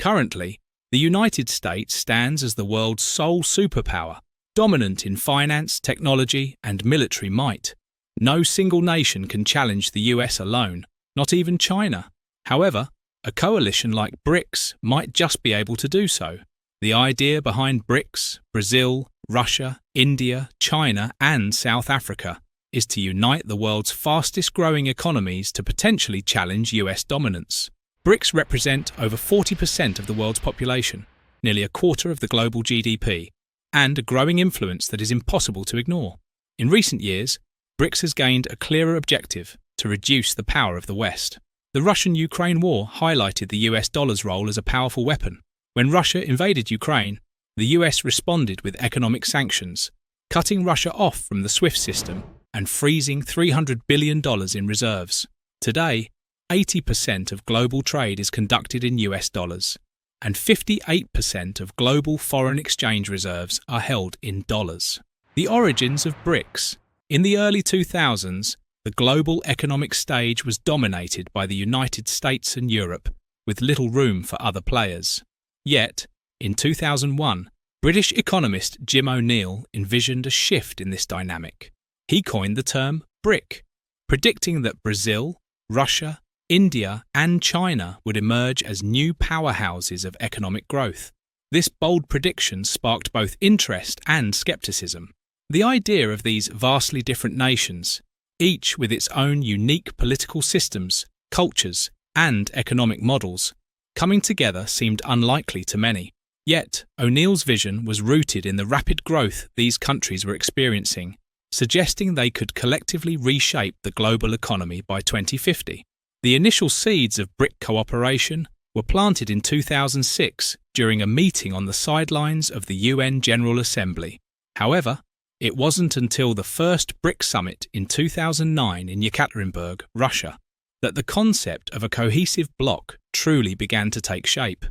Currently, the United States stands as the world's sole superpower, dominant in finance, technology, and military might. No single nation can challenge the US alone, not even China. However, a coalition like BRICS might just be able to do so. The idea behind BRICS, Brazil, Russia, India, China, and South Africa is to unite the world's fastest-growing economies to potentially challenge US dominance. BRICS represent over 40% of the world's population, nearly a quarter of the global GDP, and a growing influence that is impossible to ignore. In recent years, BRICS has gained a clearer objective: to reduce the power of the West. The Russian-Ukraine war highlighted the US dollar's role as a powerful weapon. When Russia invaded Ukraine, the US responded with economic sanctions, cutting Russia off from the SWIFT system and freezing $300 billion in reserves. Today, 80% of global trade is conducted in US dollars, and 58% of global foreign exchange reserves are held in dollars. The origins of BRICS. In the early 2000s, the global economic stage was dominated by the United States and Europe, with little room for other players. Yet, in 2001, British economist Jim O'Neill envisioned a shift in this dynamic. He coined the term BRIC, predicting that Brazil, Russia, India, and China would emerge as new powerhouses of economic growth. This bold prediction sparked both interest and skepticism. The idea of these vastly different nations, each with its own unique political systems, cultures, and economic models, coming together seemed unlikely to many. Yet, O'Neill's vision was rooted in the rapid growth these countries were experiencing, suggesting they could collectively reshape the global economy by 2050. The initial seeds of BRIC cooperation were planted in 2006 during a meeting on the sidelines of the UN General Assembly. However, it wasn't until the first BRIC summit in 2009 in Yekaterinburg, Russia, that the concept of a cohesive bloc truly began to take shape.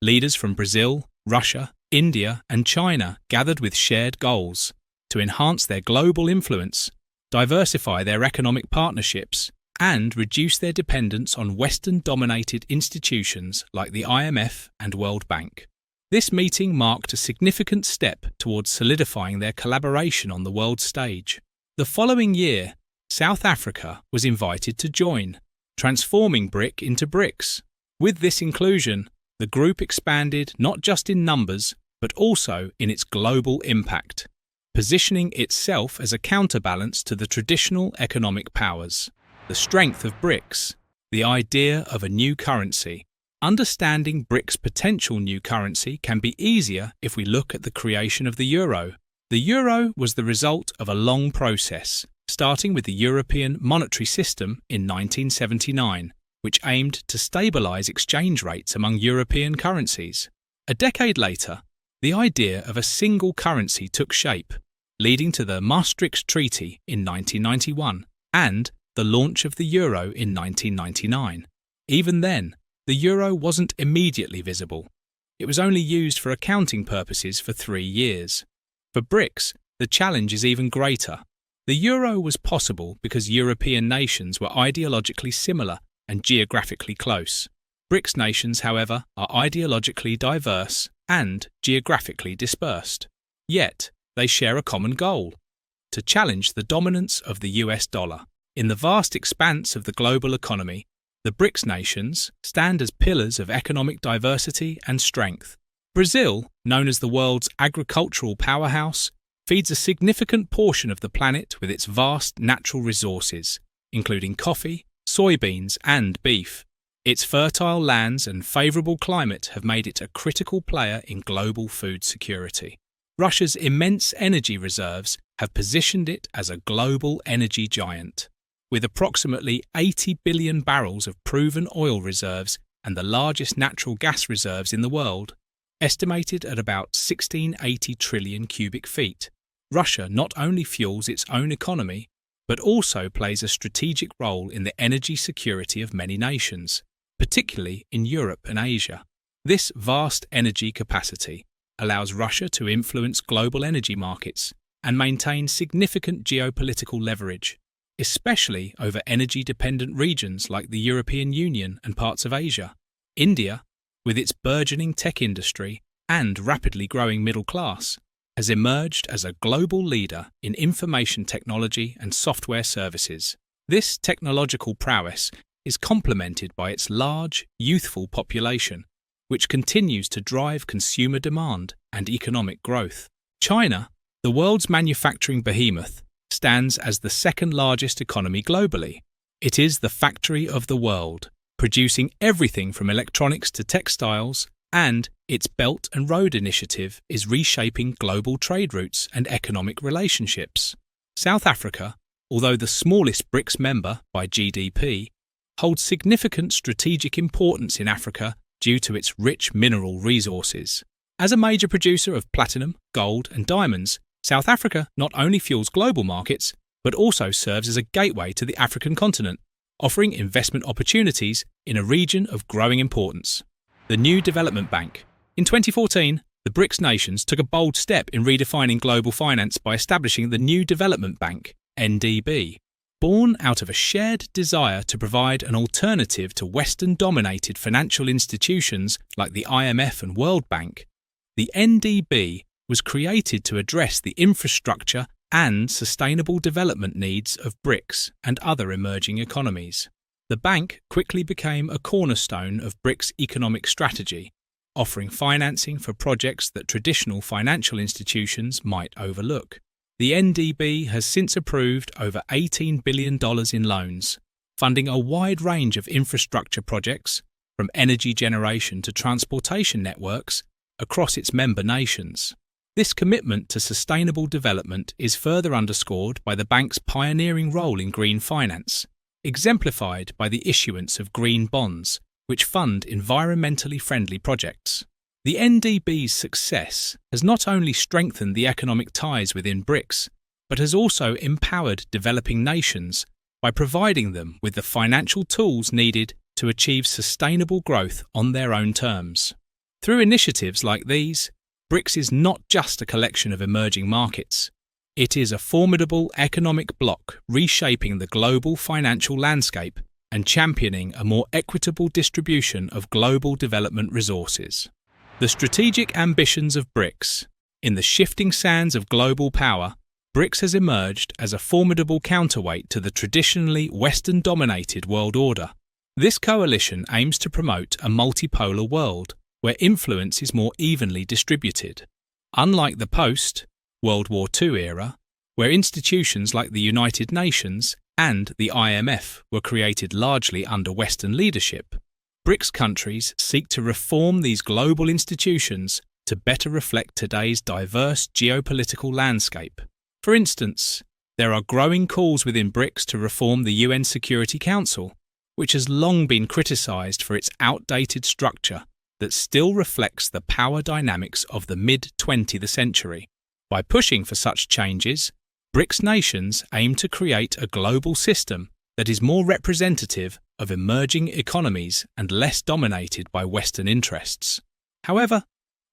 Leaders from Brazil, Russia, India, and China gathered with shared goals to enhance their global influence, diversify their economic partnerships, and reduce their dependence on Western-dominated institutions like the IMF and World Bank. This meeting marked a significant step towards solidifying their collaboration on the world stage. The following year, South Africa was invited to join, transforming BRIC into BRICS. With this inclusion, the group expanded not just in numbers, but also in its global impact, positioning itself as a counterbalance to the traditional economic powers. The strength of BRICS, the idea of a new currency. Understanding BRICS' potential new currency can be easier if we look at the creation of the euro. The euro was the result of a long process, starting with the European monetary system in 1979, which aimed to stabilize exchange rates among European currencies. A decade later, the idea of a single currency took shape, leading to the Maastricht Treaty in 1991 and the launch of the euro in 1999. Even then, the euro wasn't immediately visible. It was only used for accounting purposes for 3 years. For BRICS, the challenge is even greater. The euro was possible because European nations were ideologically similar and geographically close. BRICS nations, however, are ideologically diverse and geographically dispersed. Yet, they share a common goal: to challenge the dominance of the US dollar. In the vast expanse of the global economy, the BRICS nations stand as pillars of economic diversity and strength. Brazil, known as the world's agricultural powerhouse, feeds a significant portion of the planet with its vast natural resources, including coffee, soybeans, and beef. Its fertile lands and favourable climate have made it a critical player in global food security. Russia's immense energy reserves have positioned it as a global energy giant. With approximately 80 billion barrels of proven oil reserves and the largest natural gas reserves in the world, estimated at about 1680 trillion cubic feet, Russia not only fuels its own economy, but also plays a strategic role in the energy security of many nations, particularly in Europe and Asia. This vast energy capacity allows Russia to influence global energy markets and maintain significant geopolitical leverage, especially over energy-dependent regions like the European Union and parts of Asia. India, with its burgeoning tech industry and rapidly growing middle class, has emerged as a global leader in information technology and software services. This technological prowess is complemented by its large, youthful population, which continues to drive consumer demand and economic growth. China, the world's manufacturing behemoth, stands as the second largest economy globally. It is the factory of the world, producing everything from electronics to textiles, and its Belt and Road Initiative is reshaping global trade routes and economic relationships. South Africa, although the smallest BRICS member by GDP, holds significant strategic importance in Africa due to its rich mineral resources. As a major producer of platinum, gold, and diamonds, South Africa not only fuels global markets, but also serves as a gateway to the African continent, offering investment opportunities in a region of growing importance. The New Development Bank. In 2014, the BRICS nations took a bold step in redefining global finance by establishing the New Development Bank, NDB. Born out of a shared desire to provide an alternative to Western-dominated financial institutions like the IMF and World Bank, the NDB was created to address the infrastructure and sustainable development needs of BRICS and other emerging economies. The bank quickly became a cornerstone of BRICS' economic strategy, offering financing for projects that traditional financial institutions might overlook. The NDB has since approved over $18 billion in loans, funding a wide range of infrastructure projects, from energy generation to transportation networks, across its member nations. This commitment to sustainable development is further underscored by the bank's pioneering role in green finance, exemplified by the issuance of green bonds, which fund environmentally friendly projects. The NDB's success has not only strengthened the economic ties within BRICS, but has also empowered developing nations by providing them with the financial tools needed to achieve sustainable growth on their own terms. Through initiatives like these, BRICS is not just a collection of emerging markets. It is a formidable economic bloc reshaping the global financial landscape and championing a more equitable distribution of global development resources. The strategic ambitions of BRICS. In the shifting sands of global power, BRICS has emerged as a formidable counterweight to the traditionally Western-dominated world order. This coalition aims to promote a multipolar world where influence is more evenly distributed. Unlike the post-World War II era, where institutions like the United Nations and the IMF were created largely under Western leadership, BRICS countries seek to reform these global institutions to better reflect today's diverse geopolitical landscape. For instance, there are growing calls within BRICS to reform the UN Security Council, which has long been criticized for its outdated structure that still reflects the power dynamics of the mid-20th century. By pushing for such changes, BRICS nations aim to create a global system that is more representative of emerging economies and less dominated by Western interests. However,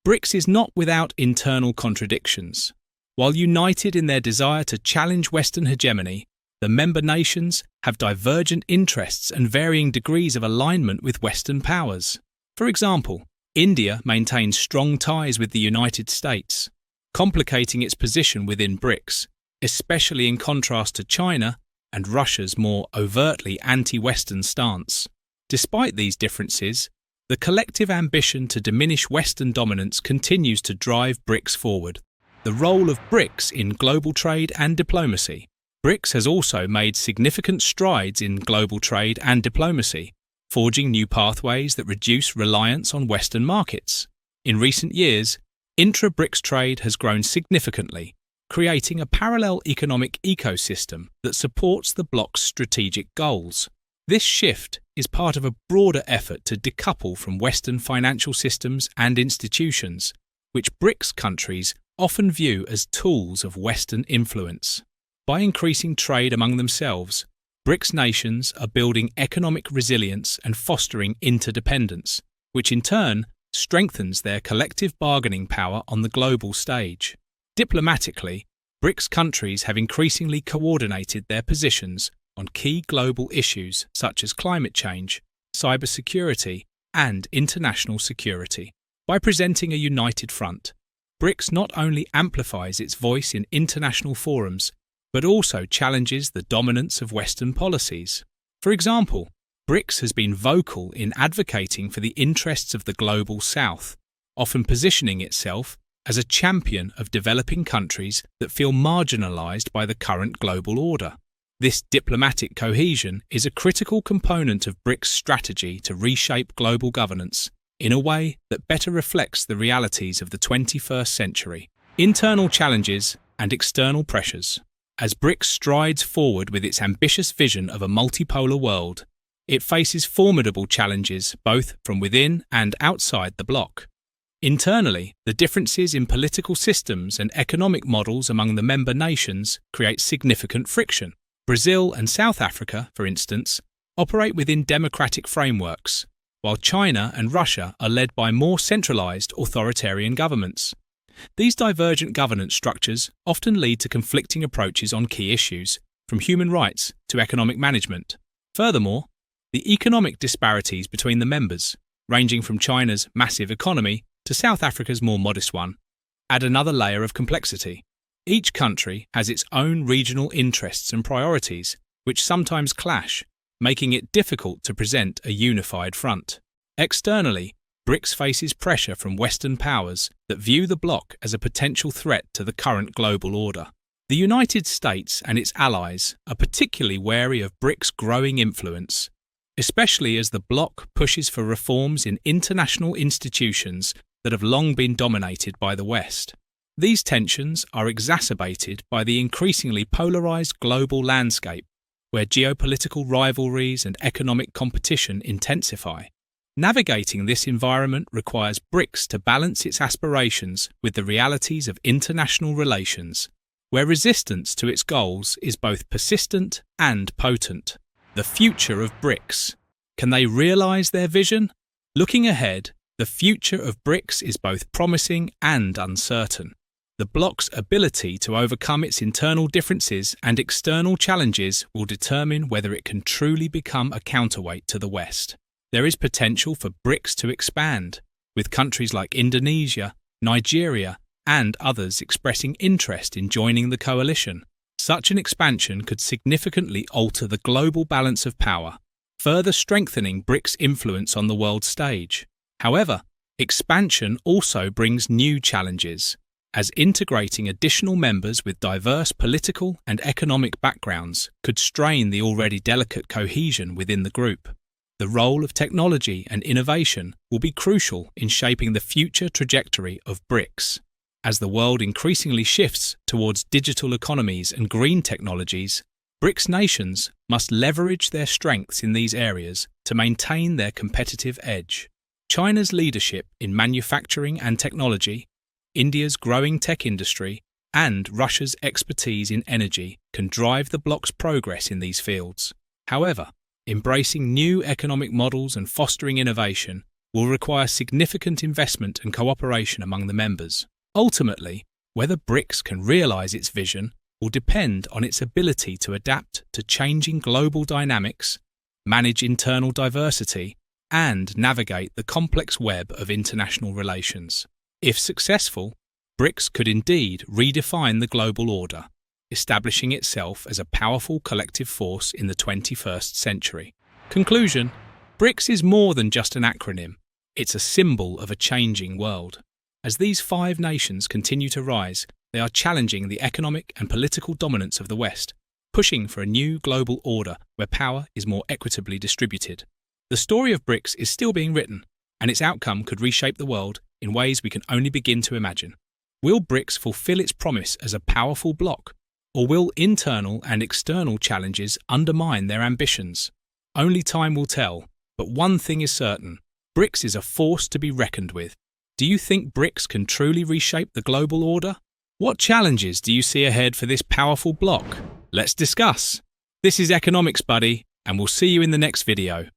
BRICS is not without internal contradictions. While united in their desire to challenge Western hegemony, the member nations have divergent interests and varying degrees of alignment with Western powers. For example, India maintains strong ties with the United States, complicating its position within BRICS, especially in contrast to China and Russia's more overtly anti-Western stance. Despite these differences, the collective ambition to diminish Western dominance continues to drive BRICS forward. The role of BRICS in global trade and diplomacy. BRICS has also made significant strides in global trade and diplomacy, forging new pathways that reduce reliance on Western markets. In recent years, intra-BRICS trade has grown significantly, creating a parallel economic ecosystem that supports the bloc's strategic goals. This shift is part of a broader effort to decouple from Western financial systems and institutions, which BRICS countries often view as tools of Western influence. By increasing trade among themselves, BRICS nations are building economic resilience and fostering interdependence, which in turn strengthens their collective bargaining power on the global stage. Diplomatically, BRICS countries have increasingly coordinated their positions on key global issues such as climate change, cybersecurity, and international security. By presenting a united front, BRICS not only amplifies its voice in international forums, but also challenges the dominance of Western policies. For example, BRICS has been vocal in advocating for the interests of the global South, often positioning itself as a champion of developing countries that feel marginalized by the current global order. This diplomatic cohesion is a critical component of BRICS' strategy to reshape global governance in a way that better reflects the realities of the 21st century. Internal challenges and external pressures. As BRICS strides forward with its ambitious vision of a multipolar world, it faces formidable challenges both from within and outside the bloc. Internally, the differences in political systems and economic models among the member nations create significant friction. Brazil and South Africa, for instance, operate within democratic frameworks, while China and Russia are led by more centralized authoritarian governments. These divergent governance structures often lead to conflicting approaches on key issues, from human rights to economic management. Furthermore, the economic disparities between the members, ranging from China's massive economy to South Africa's more modest one, add another layer of complexity. Each country has its own regional interests and priorities, which sometimes clash, making it difficult to present a unified front. Externally, BRICS faces pressure from Western powers that view the bloc as a potential threat to the current global order. The United States and its allies are particularly wary of BRICS' growing influence, especially as the bloc pushes for reforms in international institutions that have long been dominated by the West. These tensions are exacerbated by the increasingly polarized global landscape, where geopolitical rivalries and economic competition intensify. Navigating this environment requires BRICS to balance its aspirations with the realities of international relations, where resistance to its goals is both persistent and potent. The future of BRICS. Can they realize their vision? Looking ahead, the future of BRICS is both promising and uncertain. The bloc's ability to overcome its internal differences and external challenges will determine whether it can truly become a counterweight to the West. There is potential for BRICS to expand, with countries like Indonesia, Nigeria, and others expressing interest in joining the coalition. Such an expansion could significantly alter the global balance of power, further strengthening BRICS' influence on the world stage. However, expansion also brings new challenges, as integrating additional members with diverse political and economic backgrounds could strain the already delicate cohesion within the group. The role of technology and innovation will be crucial in shaping the future trajectory of BRICS. As the world increasingly shifts towards digital economies and green technologies, BRICS nations must leverage their strengths in these areas to maintain their competitive edge. China's leadership in manufacturing and technology, India's growing tech industry, and Russia's expertise in energy can drive the bloc's progress in these fields. However, embracing new economic models and fostering innovation will require significant investment and cooperation among the members. Ultimately, whether BRICS can realize its vision will depend on its ability to adapt to changing global dynamics, manage internal diversity, and navigate the complex web of international relations. If successful, BRICS could indeed redefine the global order, establishing itself as a powerful collective force in the 21st century. Conclusion: BRICS is more than just an acronym. It's a symbol of a changing world. As these 5 nations continue to rise, they are challenging the economic and political dominance of the West, pushing for a new global order where power is more equitably distributed. The story of BRICS is still being written, and its outcome could reshape the world in ways we can only begin to imagine. Will BRICS fulfill its promise as a powerful bloc, or will internal and external challenges undermine their ambitions? Only time will tell, but one thing is certain: BRICS is a force to be reckoned with. Do you think BRICS can truly reshape the global order? What challenges do you see ahead for this powerful bloc? Let's discuss. This is Economics Buddy, and we'll see you in the next video.